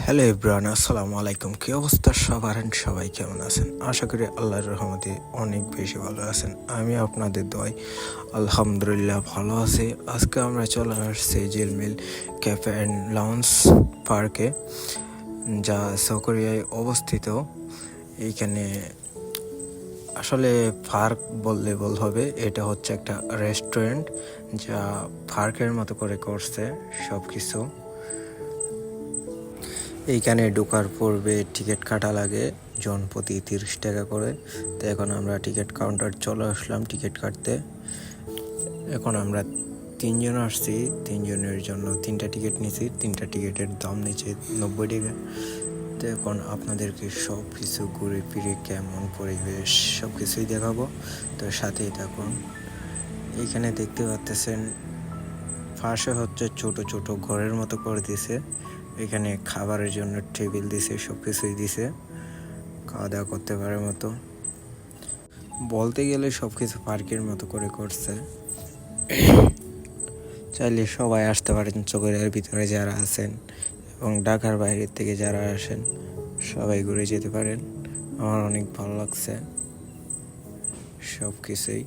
Hello everyone, আসসালামু আলাইকুম। কি অবস্থা সবার? সবাই কেমন আছেন? আশা করি আল্লাহর রহমতে অনেক বেশি ভালো আছেন। আমি আপনাদের দোয়ায় আলহামদুলিল্লাহ ভালো আছি। আজকে আমরা চলে আসছি ঝিলমিল ক্যাফে অ্যান্ড লাউঞ্জ পার্কে, যা চকরিয়ায় অবস্থিত। এইখানে আসলে পার্ক বললে ভুল হবে, এটা হচ্ছে একটা রেস্টুরেন্ট যা পার্কের মতো করে করছে সব কিছু। এইখানে ঢোকার পূর্বে টিকিট কাটা লাগে, জনপ্রতি 30 টাকা করে। তো এখন আমরা টিকিট কাউন্টার চলে আসলাম টিকিট কাটতে। এখন আমরা 3 জন আসছি, 3 জনের জন্য 3টা টিকিট নিয়েছি। 3টা টিকিটের দাম নিচ্ছে 90 টাকা। তো এখন আপনাদেরকে সব কিছু ঘুরে ফিরে কেমন পরিবেশ সব কিছুই দেখাবো, তো সাথেই থাকুন। এইখানে দেখতে পাচ্ছেন পাশে হচ্ছে ছোট ছোট ঘরের মতো করে দিছে। এখানে খাবারের জন্য টেবিল দিছে, সব কিছুই দিছে খাওয়া দাওয়া করতে পারার মতো। বলতে গেলে সব কিছু পার্কের মতো করে করছে। চাইলে সবাই আসতে পারেন, চকরিয়ার ভিতরে যারা আছেন এবং ঢাকার বাইরের থেকে যারা আসেন সবাই ঘুরে যেতে পারেন। আমার অনেক ভালো লাগছে সব কিছুই।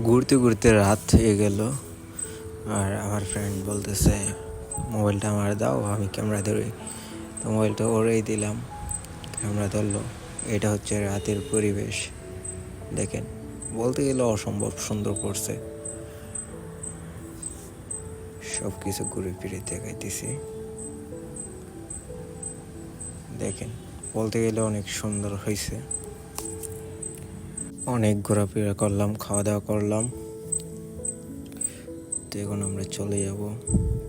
ঘুরতে ঘুরতে রাত হয়ে গেল, আর আমার ফ্রেন্ড বলতেছে মোবাইলটা আমার দাও, আমি ক্যামেরা ধরি। তো মোবাইলটা ওরেই দিলাম, ক্যামেরা ধরলো। এটা হচ্ছে রাতের পরিবেশ। দেখেন, বলতে গেলে অসম্ভব সুন্দর করছে। সব কিছু ঘুরে ফিরে দেখাইতেছি। দেখেন, বলতে গেলে অনেক সুন্দর হয়েছে। অনেক ঘোরাফেরা করলাম, খাওয়া দাওয়া করলাম। তো এখন আমরা চলে যাব।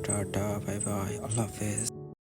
টাটা, বাই বাই, আল্লাহ হাফেজ।